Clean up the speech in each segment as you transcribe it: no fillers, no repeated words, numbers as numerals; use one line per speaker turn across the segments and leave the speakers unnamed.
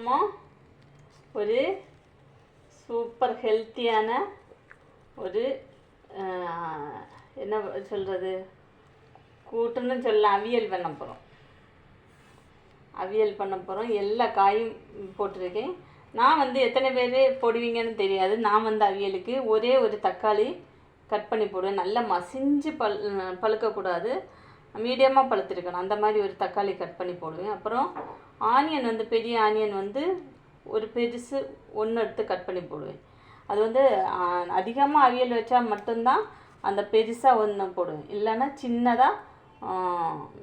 நம்ம ஒரு சூப்பர் ஹெல்த்தியான ஒரு என்ன சொல்கிறது கூட்டுன்னு சொல்லலாம், அவியல் பண்ண போகிறோம். எல்லா காயும் போட்டிருக்கேன். நான் வந்து எத்தனை பேர் போடுவீங்கன்னு தெரியாது. நான் வந்து அவியலுக்கு ஒரே ஒரு தக்காளி கட் பண்ணி போடுவேன். நல்லா மசிஞ்சு பழுக்கக்கூடாது, மீடியமாக பழுத்திருக்கணும். அந்த மாதிரி ஒரு தக்காளி கட் பண்ணி போடுவேன். அப்புறம் ஆனியன் வந்து பெரிய ஆனியன் வந்து ஒரு பெருசு ஒன்று எடுத்து கட் பண்ணி போடுவேன். அது வந்து அதிகமாக அவியல் வச்சா மட்டும்தான் அந்த பெருசாக ஒன்று போடுவேன். இல்லைன்னா சின்னதாக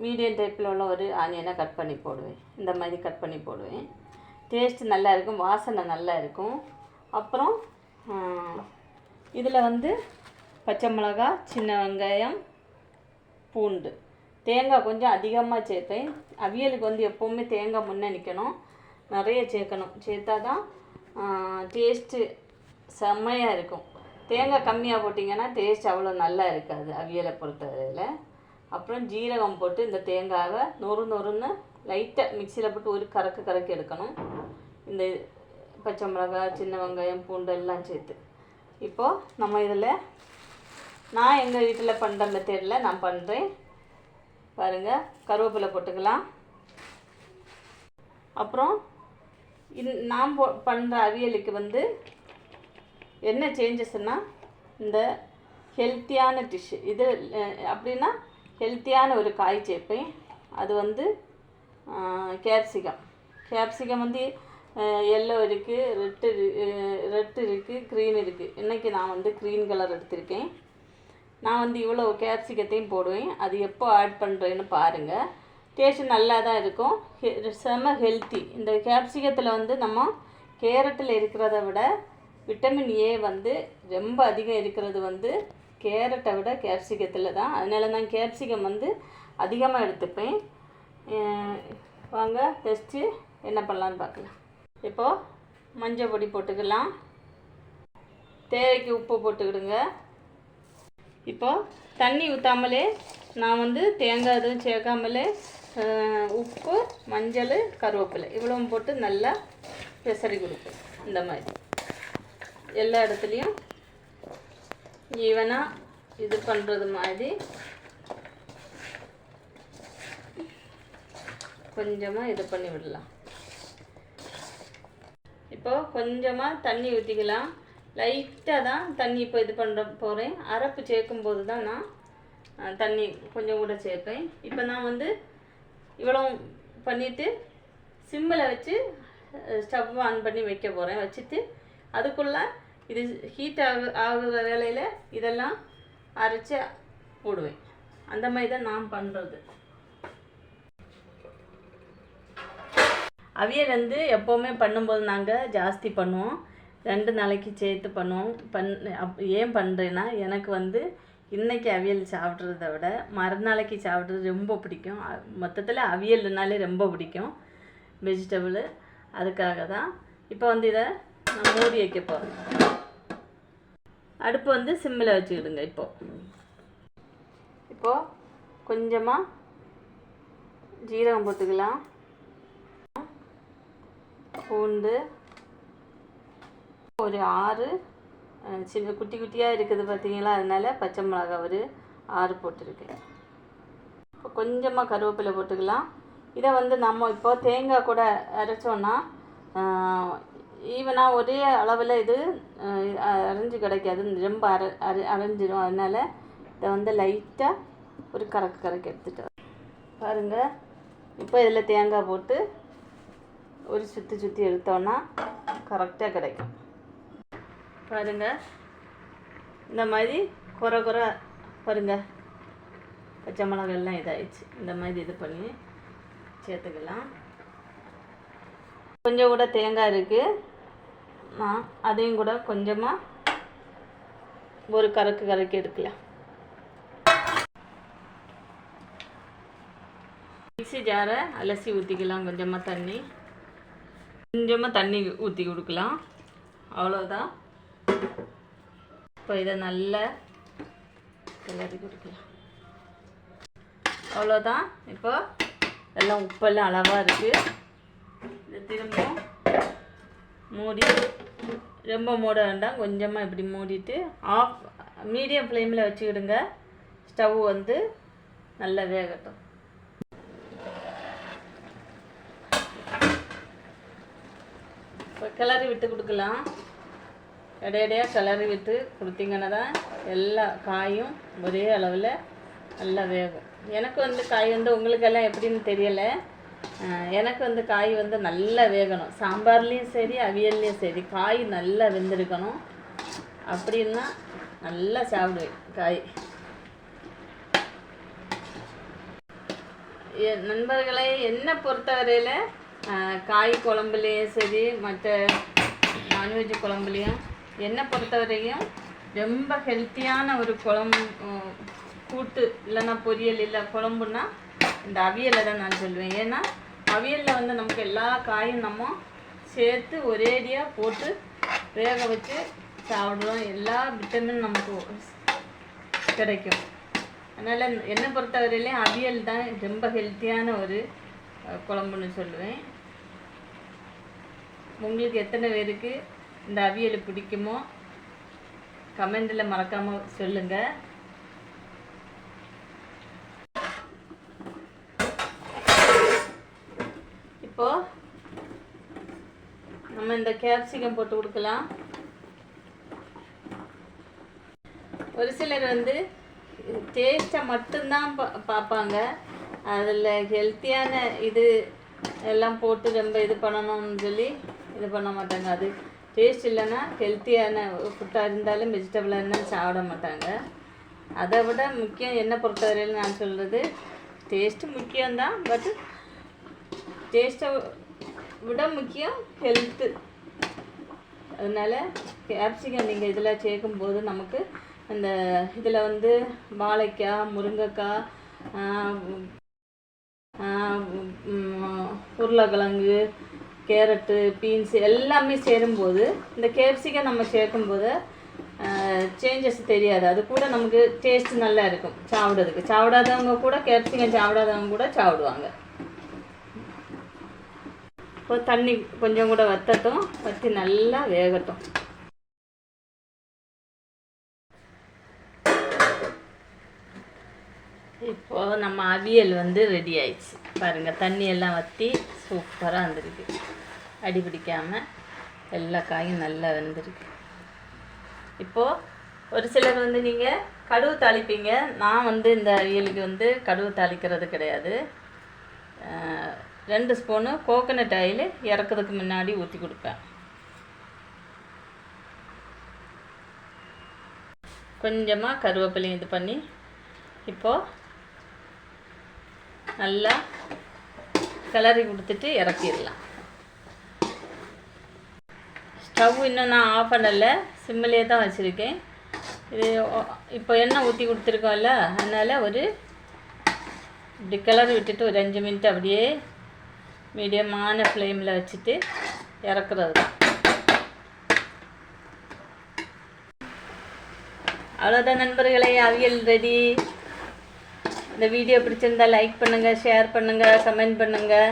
மீடியம் டைப்பில் உள்ள ஒரு ஆனியனை கட் பண்ணி போடுவேன். இந்த மாதிரி கட் பண்ணி போடுவேன். டேஸ்ட்டு நல்லா இருக்கும், வாசனை நல்லா இருக்கும். அப்புறம் இதில் வந்து பச்சை மிளகா, சின்ன வெங்காயம், பூண்டு, தேங்காய் கொஞ்சம் அதிகமாக சேர்ப்பேன். அவியலுக்கு வந்து எப்போவுமே தேங்காய் முன்னே நிற்கணும், நிறைய சேர்க்கணும். சேர்த்தா தான் டேஸ்ட்டு செம்மையாக இருக்கும். தேங்காய் கம்மியாக போட்டிங்கன்னா டேஸ்ட் அவ்வளோ நல்லா இருக்காது அவியலை பொறுத்தவரையில். அப்புறம் ஜீரகம் போட்டு இந்த தேங்காவை நொறுன்னு லைட்டாக மிக்சியில் போட்டு ஒரு கறக்கி எடுக்கணும். இந்த பச்சை மிளகாய், சின்ன வெங்காயம், பூண்டு எல்லாம் சேர்த்து. இப்போது நம்ம இதில் நான் எங்கள் வீட்டில் பண்ணுற மெத்தடில் நான் பண்ணுறேன் பாருங்கள். கருவேப்பிலை போட்டுக்கலாம். அப்புறம் நான் பண்ணுற அவியலுக்கு வந்து என்ன சேஞ்சஸ்னால் இந்த ஹெல்த்தியான டிஷ்ஷு இது அப்படின்னா ஹெல்த்தியான ஒரு காய் சேர்ப்பேன். அது வந்து கேப்சிகம் வந்து எல்லோ இருக்குது, ரெட்டு இருக்குது, க்ரீன் இருக்குது. இன்றைக்கி நான் வந்து க்ரீன் கலர் எடுத்திருக்கேன். நான் வந்து இவ்வளோ கேப்சிகத்தையும் போடுவேன். அது எப்போ ஆட் பண்ணுறேன்னு பாருங்கள். டேஸ்ட்டு நல்லா தான் இருக்கும், செம ஹெல்த்தி. இந்த கேப்சிகத்தில் வந்து நம்ம கேரட்டில் இருக்கிறத விட விட்டமின் ஏ வந்து ரொம்ப அதிகம் இருக்கிறது வந்து கேரட்டை விட கேப்சிகத்தில் தான். அதனால நான் கேப்சிகம் வந்து அதிகமாக எடுத்துப்பேன். வாங்க டெஸ்ட்டு என்ன பண்ணலான்னு பார்க்கலாம். இப்போது மஞ்சள் பொடி போட்டுக்கலாம், தேவைக்கு உப்பு போட்டுக்கிடுங்க. இப்போது தண்ணி ஊற்றாமலே நான் வந்து தேங்காய் எதுவும் சேர்க்காமலே உப்பு, மஞ்சள், கருவேப்பிலை இவ்வளவும் போட்டு நல்லா பெசரி கொடுப்பேன். இந்த மாதிரி எல்லா இடத்துலையும் ஈவனாக இது பண்ணுறது மாதிரி கொஞ்சமாக இது பண்ணி விடலாம். இப்போது கொஞ்சமாக தண்ணி ஊற்றிக்கலாம். லைட்டாக தான் தண்ணி இப்போ இது பண்ண போகிறேன். அரைப்பு சேர்க்கும்போது தான் நான் தண்ணி கொஞ்சம் கூட சேர்ப்பேன். இப்போ நான் வந்து இவ்வளோ பண்ணிவிட்டு சிம்மில் வச்சு ஸ்டவ் ஆன் பண்ணி வைக்க போகிறேன். வச்சுட்டு அதுக்குள்ளே இது ஹீட் ஆகுற வேலையில் இதெல்லாம் அரைச்சி போடுவேன். அந்த மாதிரி தான் நான் பண்ணுறது. அவியல் வந்து எப்போவுமே பண்ணும்போது நாங்கள் ஜாஸ்தி பண்ணுவோம், 2 நாளைக்கு சேர்த்து பண்ணுவோம். ஏன் பண்ணுறேன்னா எனக்கு வந்து இன்றைக்கி அவியல் சாப்பிட்றத விட மறுநாளைக்கு சாப்பிட்றது ரொம்ப பிடிக்கும். மொத்தத்தில் அவியல்னாலே ரொம்ப பிடிக்கும் வெஜிடபிள். அதுக்காக தான் இப்போ வந்து இதை நான் மூடி வைக்க போகிறேன். அடுப்பு வந்து சிம்மில் வச்சுக்கிடுங்க. இப்போது கொஞ்சமாக ஜீரகம் போட்டுக்கலாம், பூண்டு ஒரு 6 சின்ன குட்டி குட்டியாக இருக்குது பார்த்தீங்களா, அதனால் பச்சை மிளகா ஒரு 6 போட்டிருக்கேன். இப்போ கொஞ்சமாக கருவேப்பிலை போட்டுக்கலாம். இதை வந்து நம்ம இப்போ தேங்காய் கூட அரைச்சோன்னா ஈவனாக ஒரே அளவில் இது அரைஞ்சி கிடைக்காது, ரொம்ப அரைஞ்சிடும். அதனால் இதை வந்து லைட்டாக ஒரு கறக்கி எடுத்துட்டு பாருங்கள். இப்போ இதில் தேங்காய் போட்டு ஒரு சுற்றி எடுத்தோன்னா கரெக்டாக கிடைக்கும். பாருங்கள் இந்த மாதிரி குறை பாருங்கள், பச்சை மிளகாயெல்லாம் இதாகிடுச்சு. இந்த மாதிரி இது பண்ணி சேர்த்துக்கலாம். கொஞ்சம் கூட தேங்காய் இருக்குது, நான் அதையும் கூட கொஞ்சமாக ஒரு கறக்கி எடுக்கலாம். மிக்ஸி ஜாரை அலசி ஊற்றிக்கலாம். கொஞ்சமாக தண்ணி ஊற்றி கொடுக்கலாம். அவ்வளோதான். இப்போ இதை நல்லா கிளறி கொடுக்கலாம். அவ்வளோதான். இப்போ எல்லாம் உப்பெல்லாம் அளவாக இருக்குது. இது திரும்ப மூடி ரொம்ப மூட வேண்டாம், கொஞ்சமாக இப்படி மூடிட்டு ஆஃப் மீடியம் ஃப்ளேமில் வச்சுக்கிடுங்க. ஸ்டவ் வந்து நல்லா வேகட்டும். இப்போ கிளறி விட்டு கொடுக்கலாம். இடையிடையாக கிளறி விட்டு கொடுத்தீங்கன்னா தான் எல்லா காயும் ஒரே அளவில் நல்லா வேகும். எனக்கு வந்து காய் வந்து உங்களுக்கெல்லாம் எப்படின்னு தெரியலை, எனக்கு வந்து காய் வந்து நல்லா வேகணும். சாம்பார்லேயும் சரி அவியல்லையும் சரி காய் நல்லா வெந்திருக்கணும். அப்படின்னா நல்லா சாப்பிடுவேன் காய். நண்பர்களை என்னை பொறுத்தவரையில் காய் குழம்புலேயும் சரி மற்ற நான்வெஜ் குழம்புலேயும் என்னை பொறுத்தவரையும் ரொம்ப ஹெல்த்தியான ஒரு குழம்பு கூட்டு இல்லைன்னா பொரியல் இல்லை குழம்புன்னா இந்த அவியலை தான் நான் சொல்லுவேன். ஏன்னா அவியலில் வந்து நமக்கு எல்லா காயும் நம்ம சேர்த்து ஒரேடியாக போட்டு வேக வச்சு சாப்பிடுவோம். எல்லா விட்டமின் நமக்கு கிடைக்கும். அதனால் என்னை பொறுத்தவரையிலையும் அவியல் தான் ரொம்ப ஹெல்த்தியான ஒரு குழம்புன்னு சொல்லுவேன். உங்களுக்கு எத்தனை பேருக்கு இந்த அவியல் பிடிக்குமோ கமெண்டில் மறக்காமல் சொல்லுங்கள். இப்போது நம்ம இந்த கேப்சிகம் போட்டு கொடுக்கலாம். ஒரு சிலர் வந்து டேஸ்ட்டை மட்டும்தான் பார்ப்பாங்க, அதில் ஹெல்த்தியான இது எல்லாம் போட்டு ரொம்ப இது பண்ணணும்னு சொல்லி இது பண்ண மாட்டாங்க. அது டேஸ்ட் இல்லைன்னா ஹெல்த்தியான ஃபுட்டாக இருந்தாலும் வெஜிடபிளாக இருந்தாலும் சாப்பிட மாட்டாங்க. அதை விட முக்கியம் என்னை பொறுத்தவரையில் நான் சொல்கிறது, டேஸ்ட்டு முக்கியம்தான், பட் டேஸ்ட்டை விட முக்கியம் ஹெல்த்து. அதனால் கேப்சிகம் நீங்கள் இதில் சேர்க்கும்போது நமக்கு அந்த இதில் வந்து வாழைக்காய், முருங்கைக்காய், உருளைக்கிழங்கு, கேரட்டு, பீன்ஸு எல்லாமே சேரும்போது இந்த கேப்சிகம் நம்ம சேர்க்கும்போது சேஞ்சஸ் தெரியாது. அது கூட நமக்கு டேஸ்ட் நல்லா இருக்கும் சாப்பிட்றதுக்கு. சாப்பிடாதவங்க கூட கேப்சிகம் சாப்பிடாதவங்க கூட சாப்பிடுவாங்க. இப்போ தண்ணி கொஞ்சம் கூட வற்றட்டும், வற்றி நல்லா வேகட்டும். இப்போது நம்ம அவியல் வந்து ரெடி ஆயிடுச்சு பாருங்கள். தண்ணி எல்லாம் வற்றி சூப்பராக வந்துருக்கு, அடி பிடிக்காமல் எல்லா காயும் நல்லா வெந்திருக்கு. இப்போது ஒரு சிலர் வந்து நீங்கள் கடுகு தாளிப்பீங்க. நான் வந்து இந்த அவியலுக்கு வந்து கடுகு தாளிக்கிறது கிடையாது. 2 ஸ்பூனு கோகோனட் ஆயில் இறக்கிறதுக்கு முன்னாடி ஊற்றி கொடுப்பேன். கொஞ்சமாக கருவேப்பிலையும் இது பண்ணி இப்போது நல்லா கிளறி கொடுத்துட்டு இறக்கிடலாம். ஸ்டவ் இன்னும் நான் ஆஃப் பண்ணலை, சிம்மிலே தான் வச்சுருக்கேன். இது இப்போ எண்ணெய் ஊற்றி கொடுத்துருக்கோம்ல, அதனால் ஒரு இப்படி கிளறி விட்டுட்டு ஒரு 5 மினிட் அப்படியே மீடியமான ஃப்ளேமில் வச்சுட்டு இறக்குறது தான். அவ்வளோதான் நண்பர்களே, அவியல் ரெடி. இந்த வீடியோ பிடிச்சிருந்தா லைக் பண்ணுங்கள், ஷேர் பண்ணுங்கள், கமெண்ட் பண்ணுங்கள்,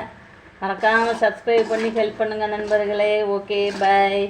மறக்காமல் சப்ஸ்கிரைப் பண்ணி ஹெல்ப் பண்ணுங்கள் நண்பர்களே. ஓகே, பாய்.